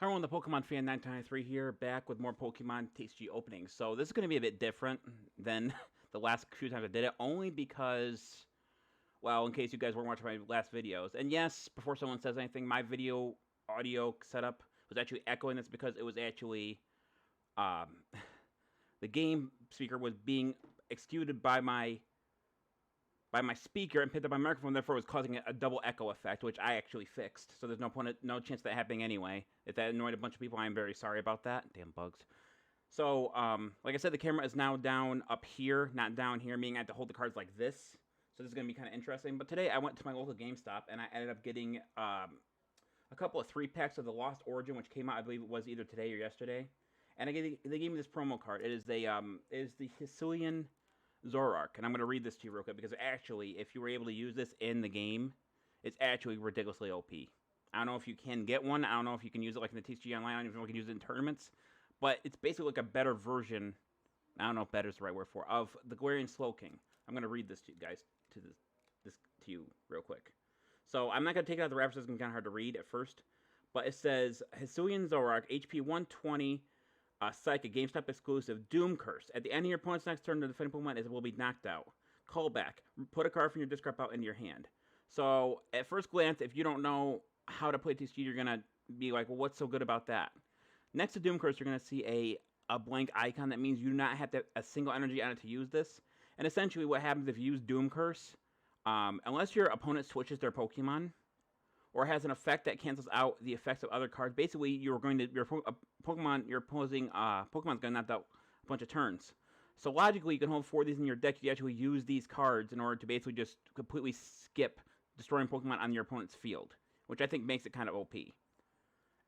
Hi everyone, the Pokemon fan 993 here, back with more Pokemon TCG openings. So this is going to be a bit different than the last few times I did it, only because, well, in case you guys weren't watching my last videos. And yes, before someone says anything, my video audio setup was actually echoing. That's because it was actually, um, the game speaker was being executed by my speaker and picked up my microphone, therefore it was causing a double echo effect, which I actually fixed. So there's no chance of that happening anyway. If that annoyed a bunch of people, I am very sorry about that. Damn bugs. So, like I said, the camera is now down up here, not down here, meaning I have to hold the cards like this. So this is going to be kind of interesting. But today I went to my local GameStop, and I ended up getting a couple of 3-packs of the Lost Origin, which came out, I believe it was either today or yesterday. And they gave me this promo card. It is the Hisuian Zoroark, and I'm going to read this to you real quick, because actually, if you were able to use this in the game, it's actually ridiculously OP. I don't know if you can get one, I don't know if you can use it like in the TCG Online, I don't even know if you can use it in tournaments, but it's basically like a better version, I don't know if better is the right word for it, of the Galarian Slowking. I'm going to read this to you guys, to you real quick. So, I'm not going to take it out of the wrappers, it's going to be kind of hard to read at first, but it says, Hisuian Zoroark, HP 120, Psychic, GameStop exclusive, Doom Curse. At the end of your opponent's next turn, the defending Pokemon will be knocked out. Call back. Put a card from your discard pile into your hand. So, at first glance, if you don't know how to play TCG, you're going to be like, well, what's so good about that? Next to Doom Curse, you're going to see a blank icon. That means you do not have to have a single energy on it to use this. And essentially, what happens if you use Doom Curse, unless your opponent switches their Pokemon, or has an effect that cancels out the effects of other cards. Basically, your opposing Pokemon's gonna knock out a bunch of turns. So logically, you can hold 4 of these in your deck. You actually use these cards in order to basically just completely skip destroying Pokemon on your opponent's field, which I think makes it kind of OP.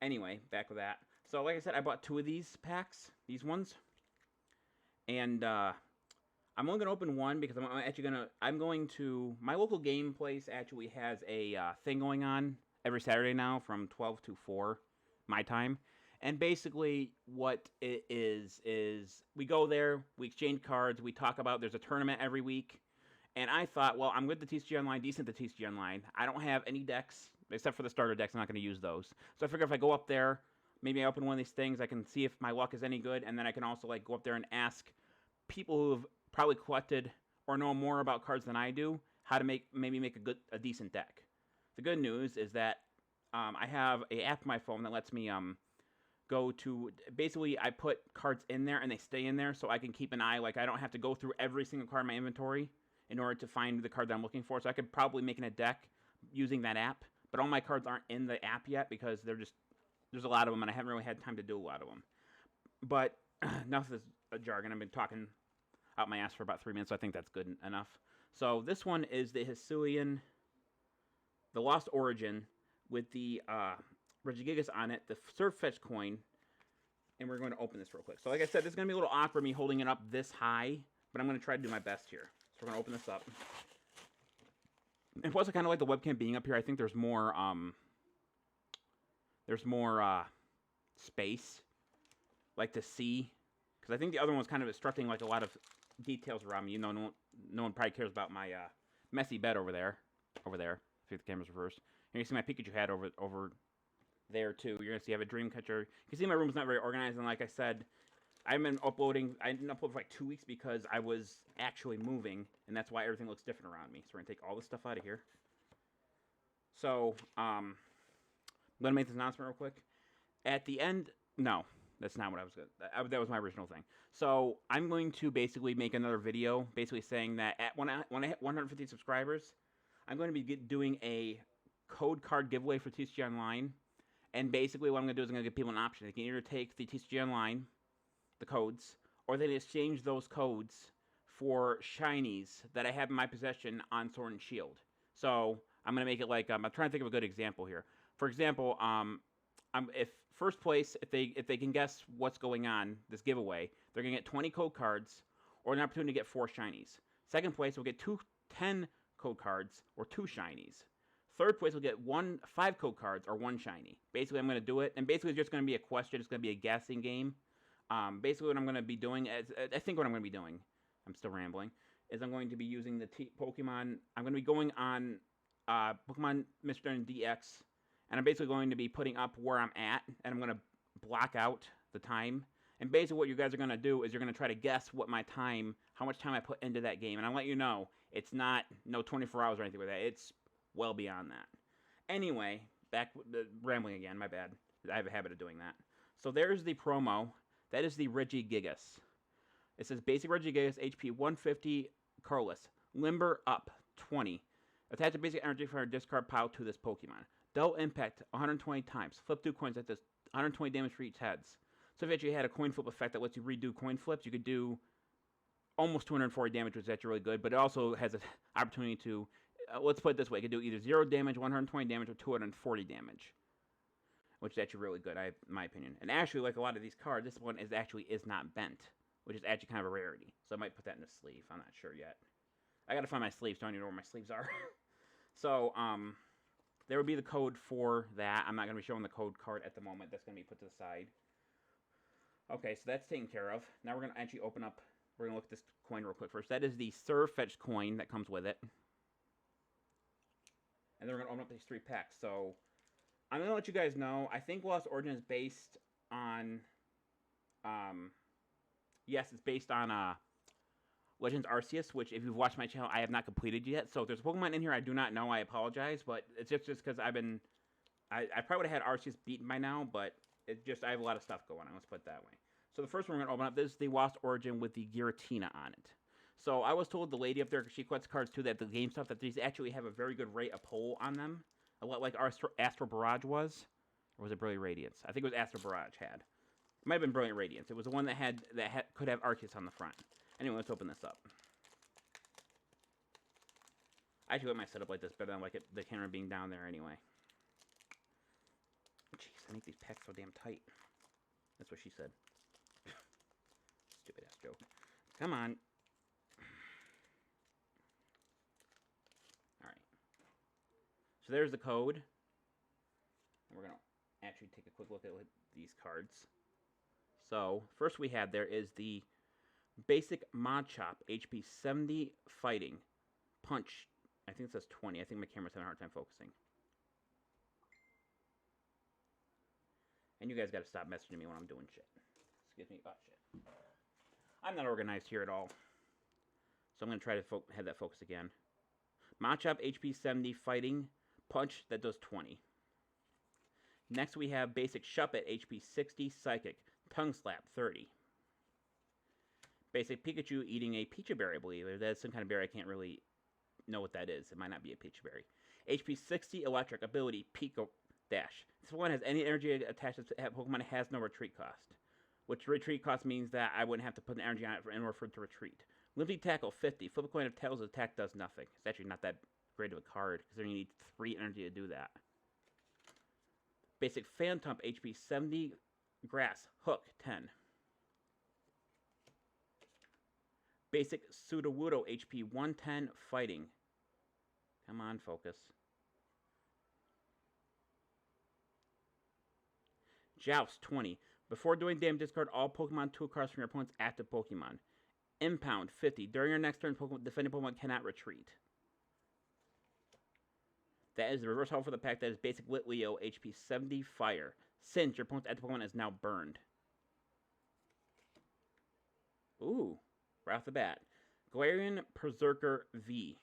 Anyway, back with that. So like I said, I bought 2 of these packs, these ones, and I'm only gonna open one because I'm going to my local game place actually has a thing going on every Saturday now from 12 to 4 my time, and basically what it is we go there, we exchange cards, we talk about, there's a tournament every week, and I thought, well, I'm good at the TCG Online, decent at the TCG Online. I don't have any decks except for the starter decks. I'm not going to use those, so I figure if I go up there, maybe I open one of these things, I can see if my luck is any good, and then I can also like go up there and ask people who have probably collected or know more about cards than I do how to maybe make a decent deck. The good news is that I have an app on my phone that lets me go to, basically I put cards in there and they stay in there, so I can keep an eye, like I don't have to go through every single card in my inventory in order to find the card that I'm looking for. So I could probably make a deck using that app, but all my cards aren't in the app yet because there's a lot of them and I haven't really had time to do a lot of them. But enough of this jargon. I've been talking out my ass for about 3 minutes, so I think that's good enough. So this one is the Hisuian, the Lost Origin, with the Regigigas on it, the Surf Fetch coin, and we're going to open this real quick. So like I said, this is going to be a little awkward me holding it up this high, but I'm going to try to do my best here. So we're going to open this up. And plus I kind of like the webcam being up here. I think there's more space, like to see, because I think the other one was kind of obstructing like a lot of details around me. You know, no one probably cares about my messy bed over there. If the camera's reversed. And you can see my Pikachu hat over there too. You're gonna see I have a Dreamcatcher. You can see my room's not very organized, and like I said, I didn't upload for like 2 weeks because I was actually moving, and that's why everything looks different around me. So we're gonna take all this stuff out of here. So I'm gonna make this announcement real quick. At the end, no. That's not what I was going to... That was my original thing. So, I'm going to basically make another video, basically saying that when I hit 150 subscribers, I'm going to be doing a code card giveaway for TCG Online. And basically what I'm going to do is I'm going to give people an option. They can either take the TCG Online, the codes, or they can exchange those codes for shinies that I have in my possession on Sword and Shield. So, I'm going to make it like... I'm trying to think of a good example here. For example, if first place, if they can guess what's going on, this giveaway, they're going to get 20 code cards or an opportunity to get 4 shinies. Second place will get 10 code cards or 2 shinies. Third place will get 5 code cards or 1 shiny. Basically, I'm going to do it, and basically it's just going to be a question. It's going to be a guessing game. Basically, what I'm going to be doing, I think what I'm going to be doing, I'm still rambling, is I'm going to be using the Pokemon, I'm going to be going on Pokemon Mr. DX, And I'm basically going to be putting up where I'm at, and I'm going to block out the time. And basically what you guys are going to do is you're going to try to guess what my time, how much time I put into that game. And I'll let you know, it's not, no 24 hours or anything like that. It's well beyond that. Anyway, back rambling again, my bad. I have a habit of doing that. So there's the promo. That is the Regigigas. It says basic Regigigas, HP 150, Carless. Limber up, 20. Attach a basic energy from our discard pile to this Pokemon. Double impact 120 times. Flip 2 coins at this 120 damage for each heads. So if you actually had a coin flip effect that lets you redo coin flips, you could do almost 240 damage, which is actually really good. But it also has an opportunity to, let's put it this way, it could do either 0 damage, 120 damage, or 240 damage. Which is actually really good, in my opinion. And actually, like a lot of these cards, this one is not bent, which is actually kind of a rarity. So I might put that in the sleeve. I'm not sure yet. I gotta find my sleeves, so I don't even know where my sleeves are. So, there would be the code for that. I'm not gonna be showing the code card at the moment. That's gonna be put to the side. Okay, so that's taken care of. Now we're gonna actually open up. We're gonna look at this coin real quick first. That is the Surfetch coin that comes with it. And then we're gonna open up these 3 packs. So I'm gonna let you guys know. I think Lost Origin is based on, yes, it's based on Legends Arceus, which if you've watched my channel, I have not completed yet. So if there's a Pokemon in here I do not know, I apologize. But it's just because I probably would have had Arceus beaten by now, but I have a lot of stuff going on. Let's put it that way. So the first one we're gonna open up, this is the Lost Origin with the Giratina on it. So I was told the lady up there, because she collects cards too, that the Gamestop, that these actually have a very good rate of pull on them. A lot like Astral Barrage was. Or was it Brilliant Radiance? I think it was Astral Barrage had. It might have been Brilliant Radiance. It was the one that could have Arceus on the front. Anyway, let's open this up. I actually like my setup like this better than like the camera being down there anyway. Jeez, I make these packs so damn tight. That's what she said. Stupid ass joke. Come on. Alright. So there's the code. And we're going to actually take a quick look at these cards. So, first we have there is the basic Machop, HP 70 Fighting. Punch, I think it says 20. I think my camera's having a hard time focusing. And you guys gotta stop messaging me when I'm doing shit. Excuse me. Oh, shit. I'm not organized here at all. So I'm gonna try to have that focus again. Machop, HP 70 Fighting. Punch, that does 20. Next we have basic Shuppet, HP 60 Psychic. Tongue Slap, 30. Basic Pikachu eating a Pecha Berry, I believe. That's some kind of berry. I can't really know what that is. It might not be a Pecha Berry. HP 60 Electric Ability Pico Dash. This one has any energy attached to Pokemon. It has no retreat cost. Which retreat cost means that I wouldn't have to put an energy on it in order for it to retreat. Limited Tackle 50. Flip a coin of tails. Attack does nothing. It's actually not that great of a card because then you need 3 energy to do that. Basic Phantump HP 70 Grass Hook 10. Basic Sudowoodo HP 110 Fighting. Come on, focus. Joust 20. Before doing damage, discard all Pokemon tool cards from your opponent's active Pokemon. Impound 50. During your next turn, defending Pokemon cannot retreat. That is the reverse holo for the pack. That is basic Litleo HP 70 Fire. Since your opponent's active Pokemon is now burned. Ooh. Right off the bat. Galarian Berserker V.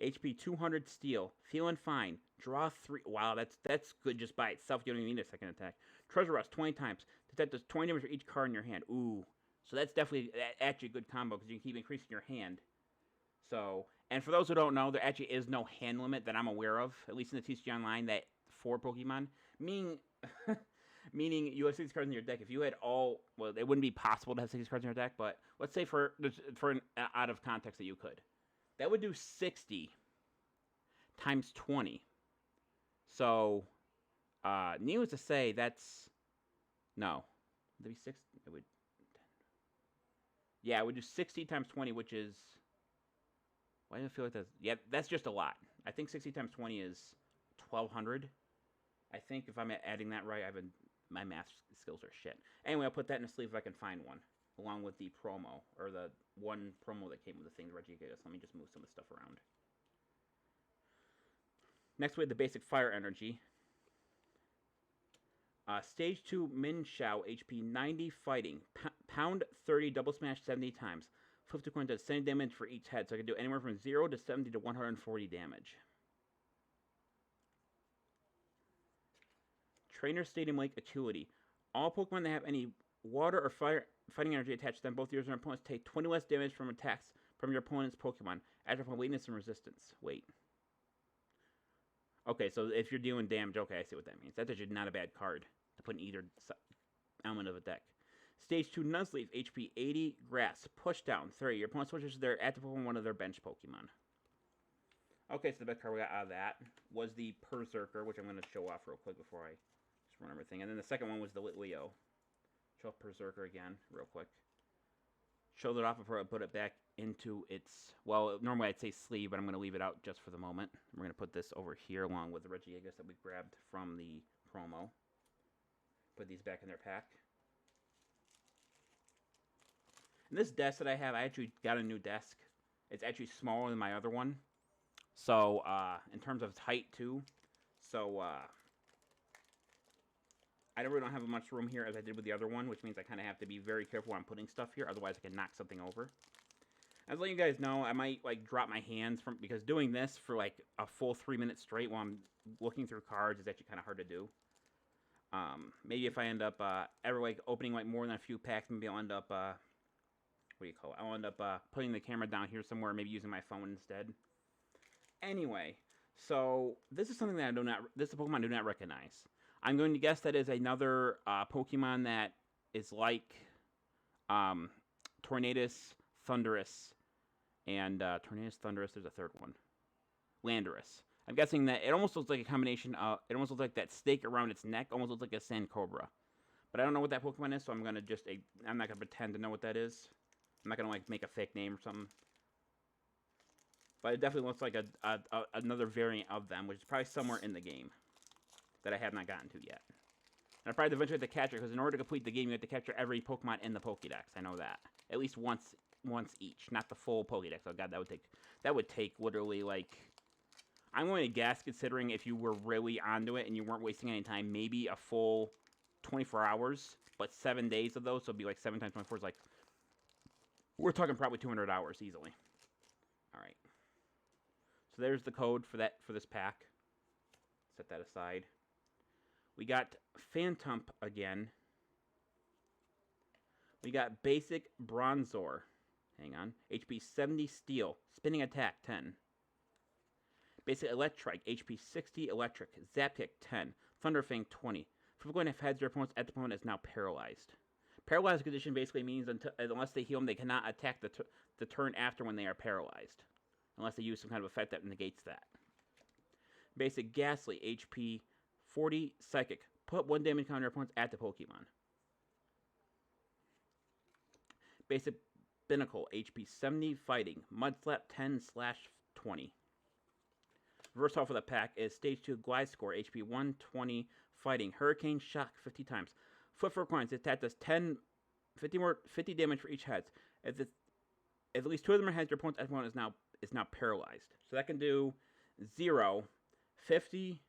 HP 200 Steel. Feeling fine. Draw 3. Wow, that's good just by itself. You don't even need a second attack. Treasure Rust 20 times. That does 20 damage for each card in your hand. Ooh. So that's definitely actually a good combo because you can keep increasing your hand. So, and for those who don't know, there actually is no hand limit that I'm aware of, at least in the TCG Online, that for Pokemon. Meaning you have 6 cards in your deck. If you had all, well, it wouldn't be possible to have 6 cards in your deck, but let's say for an out of context that you could. That would do 60 times 20. So, needless to say, that's, no. Would it be 6? It would, yeah, it would do 60 times 20, which is, why do I feel like that's, yeah, that's just a lot. I think 60 times 20 is 1,200. I think if I'm adding that right, my math skills are shit. Anyway, I'll put that in a sleeve if I can find one, along with the promo, or the one promo that came with the thing, the Regigigas. Let me just move some of the stuff around. Next, we have the basic Fire Energy. Stage 2 Min Shao HP 90 Fighting. Pound 30, double smash 70 times. Flip 2 coins does 70 damage for each head, so I can do anywhere from 0 to 70 to 140 damage. Trainer Stadium Lake Agility. All Pokemon that have any water or fire fighting energy attached to them, both yours and your opponents, take 20 less damage from attacks from your opponent's Pokemon. Add upon weakness and resistance. Wait. Okay, so if you're dealing damage, okay, I see what that means. That's actually not a bad card to put in either element of a deck. Stage 2 Nuzleaf, HP 80, Grass, Push Down 30. Your opponent switches their active Pokemon, one of their bench Pokemon. Okay, so the best card we got out of that was the Berserker, which I'm going to show off real quick before I just run everything. And then the second one was the Leo. Show off Berserker again, real quick. Showed it off before I put it back into its, well, normally I'd say sleeve, but I'm going to leave it out just for the moment. We're going to put this over here along with the Regigigas that we grabbed from the promo. Put these back in their pack. And this desk that I have, I actually got a new desk. It's actually smaller than my other one. So, in terms of its height, too. So, I really don't have as much room here as I did with the other one, which means I kind of have to be very careful when I'm putting stuff here, otherwise I can knock something over. As letting you guys know, I might like drop my hands from because doing this for like a full 3 minutes straight while I'm looking through cards is actually kind of hard to do. Maybe if I end up ever like opening like more than a few packs, maybe I'll end up what do you call it? I'll end up putting the camera down here somewhere, maybe using my phone instead. Anyway, so this is something that I do not. This is a Pokemon I do not recognize. I'm going to guess that is another Pokemon that is like Tornadus, Thundurus, and Tornadus, Thundurus, there's a third one. Landorus. I'm guessing that it almost looks like a combination of, it almost looks like that stake around its neck almost looks like a Sand Cobra. But I don't know what that Pokemon is, so I'm going to just, I'm not going to pretend to know what that is. I'm not going to like make a fake name or something. But it definitely looks like another variant of them, which is probably somewhere in the game that I have not gotten to yet. And I probably eventually have to capture, because in order to complete the game, you have to capture every Pokemon in the Pokédex. I know that. At least once each, not the full Pokédex. Oh god, that would take literally like, I'm going to guess, considering if you were really onto it and you weren't wasting any time, maybe a full 24 hours, but 7 days of those, so it'd be like 7 times 24 is like, we're talking probably 200 hours easily. Alright. So there's the code for this pack. Set that aside. We got Phantump again. We got Basic Bronzor. Hang on. HP 70 Steel. Spinning Attack 10. Basic Electrike. HP 60 Electric. Zap Kick 10. Thunderfang 20. Flip going to heads, your opponent's at the opponent is now paralyzed. Paralyzed condition basically means unless they heal them, they cannot attack the turn after when they are paralyzed. Unless they use some kind of effect that negates that. Basic Ghastly, HP 40 Psychic. Put 1 damage counter opponents at the Pokemon. Basic Binnacle, HP 70 Fighting. Mudslap 10/20. Reverse off of the pack is Stage 2 Gliscor, HP 120 Fighting. Hurricane Shock 50 times. Flip for coins. Attack does 50 damage for each head. If at least 2 of them are heads, your opponent's opponent is now paralyzed. So that can do 0, 50,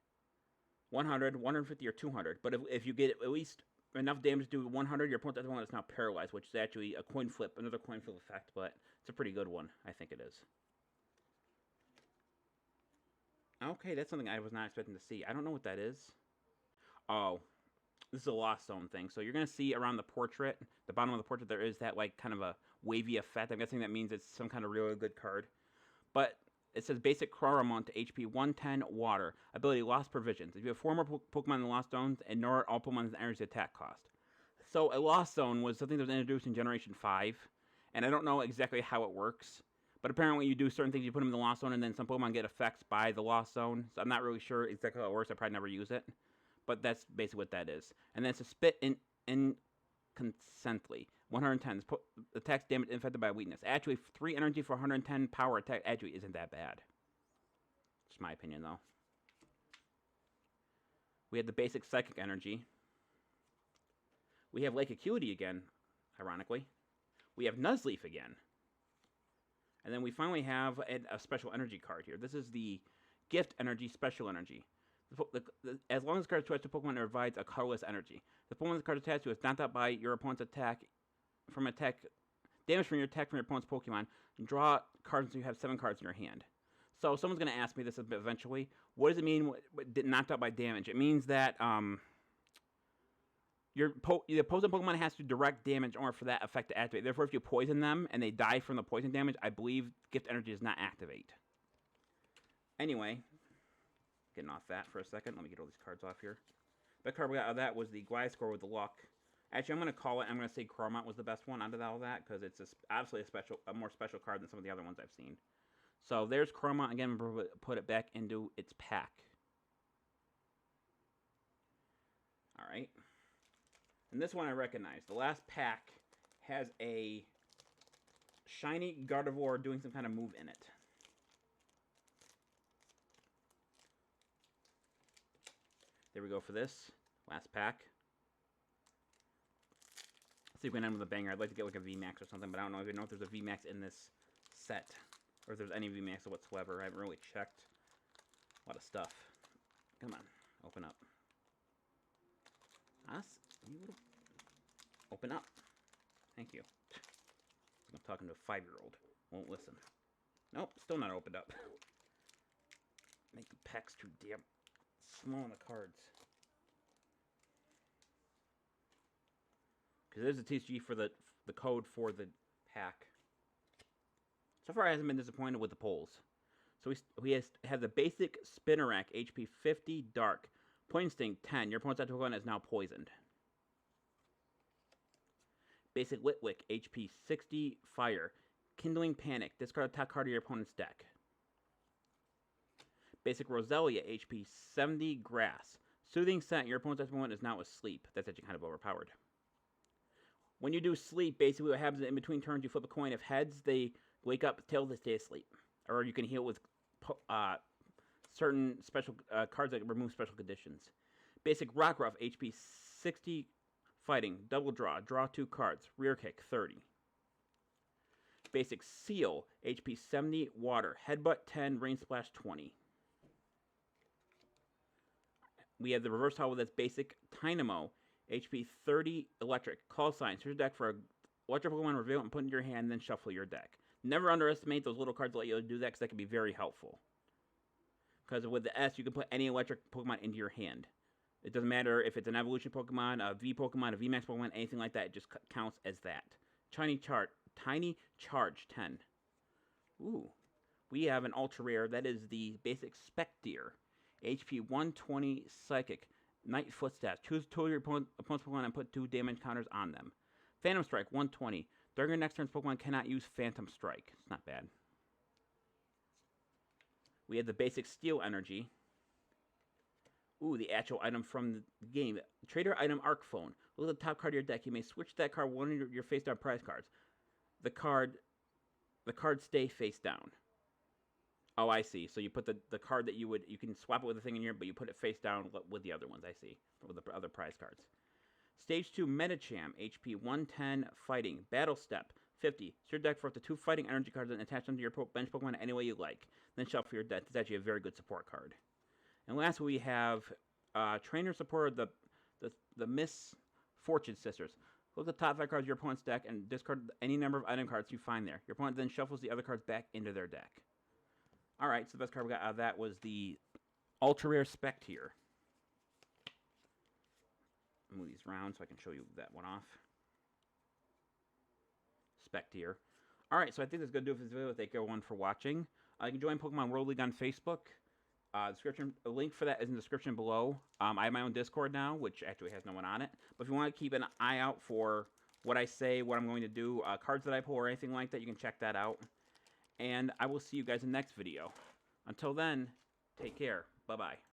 100, 150, or 200. But if you get at least enough damage to do 100, your opponent's opponent is now paralyzed, which is actually a coin flip, another coin flip effect, but it's a pretty good one. I think it is. Okay, that's something I was not expecting to see. I don't know what that is. Oh, this is a Lost Zone thing. So you're going to see around the portrait, the bottom of the portrait, there is that like kind of a wavy effect. I'm guessing that means it's some kind of really good card. But it says Basic Crawramon to HP 110 Water. Ability Lost Provisions. If you have 4 more Pokemon in the Lost Zones, ignore all Pokemon that enters the attack cost. So a Lost Zone was something that was introduced in Generation 5. And I don't know exactly how it works. But apparently you do certain things, you put them in the Lost Zone, and then some Pokemon get effects by the Lost Zone. So I'm not really sure exactly how it works. I probably never use it. But that's basically what that is. And then it's a Spit Inconsently. 110. Attacks damage infected by weakness. Actually, 3 energy for 110 power attack actually isn't that bad. Just my opinion, though. We have the basic Psychic Energy. We have Lake Acuity again, ironically. We have Nuzleaf again. And then we finally have a special energy card here. This is the Gift energy, special energy. As long as the card is attached to Pokemon, it provides a colorless energy. The Pokemon the card is attached to is not that by your opponent's attack damage from your attack from your opponent's Pokemon. And draw cards until you have 7 cards in your hand. So someone's going to ask me this eventually. What does it mean? Knocked out by damage? It means that the opposing Pokemon has to direct damage in order for that effect to activate. Therefore, if you poison them and they die from the poison damage, I believe Gift Energy does not activate. Anyway, getting off that for a second. Let me get all these cards off here. The card we got out of that was the Gliscor with the luck. Actually, I'm going to call it. I'm going to say Chromont was the best one out of all that because it's obviously a more special card than some of the other ones I've seen. So there's Chromont again. I'm going to put it back into its pack. All right. And this one I recognize. The last pack has a shiny Gardevoir doing some kind of move in it. There we go for this. Last pack. Let's see if we can end with a banger. I'd like to get like a VMAX or something, but I don't even know if there's a VMAX in this set. Or if there's any VMAX whatsoever. I haven't really checked. A lot of stuff. Come on. Open up. Us? You little... Open up. Thank you. I'm talking to a 5-year-old. Won't listen. Nope, still not opened up. Make the packs too damn small on the cards. Because there's a TCG for the code for the pack. So far, I hasn't been disappointed with the polls. So we have the basic Spinnerack, HP 50, Dark. Point Instinct, 10. Your opponent's active one is now poisoned. Basic Litwick, HP 60, Fire. Kindling Panic. Discard the top card of your opponent's deck. Basic Roselia, HP 70, Grass. Soothing Scent. Your opponent's active one is now asleep. That's actually kind of overpowered. When you do sleep, basically what happens is in between turns, you flip a coin. If heads, they wake up. Tails, they stay asleep. Or you can heal with certain special cards that remove special conditions. Basic Rockruff, HP 60, Fighting, Double Draw, draw 2 cards, Rear Kick, 30. Basic Seal, HP 70, Water, Headbutt, 10, Rain Splash, 20. We have the reverse hollow that's basic Dynamo, HP 30, Electric, Call Sign, search your deck for an electric Pokemon, reveal it and put it in your hand, then shuffle your deck. Never underestimate those little cards that let you do that because that can be very helpful. Because with the S, you can put any electric Pokemon into your hand. It doesn't matter if it's an evolution Pokemon, a V Pokemon, a VMAX Pokemon, anything like that. It just counts as that. Tiny Charge, 10. Ooh. We have an ultra rare. That is the basic Spectier. HP 120 Psychic. Night Footsteps. Choose 2 of your opponent's Pokemon and put 2 damage counters on them. Phantom Strike, 120. During your next turn's Pokemon cannot use Phantom Strike. It's not bad. We have the basic Steel Energy. Ooh, the actual item from the game. Trader item Arc Phone. Look at the top card of your deck. You may switch that card one of your face down prize cards. The cards stay face down. Oh, I see. So you put the card that you can swap it with the thing in here, but you put it face down with the other ones, I see. With the other prize cards. Stage 2 Medicham, HP 110 Fighting. Battle Step, 50. Search your deck for up to 2 fighting energy cards and attach them to your bench Pokemon any way you like. Then shuffle your deck. It's actually a very good support card. And last we have Trainer Support, the Miss Fortune Sisters. Look at the top 5 cards of your opponent's deck and discard any number of item cards you find there. Your opponent then shuffles the other cards back into their deck. Alright, so the best card we got out of that was the Ultra Rare Spectier. Move these around so I can show you that one off. Spectier. Alright, so I think that's going to do it for this video. Thank everyone for watching. You can join Pokemon World League on Facebook. A link for that is in the description below. I have my own Discord now, which actually has no one on it. But if you want to keep an eye out for what I say, what I'm going to do, cards that I pull or anything like that, you can check that out. And I will see you guys in the next video. Until then, take care. Bye-bye.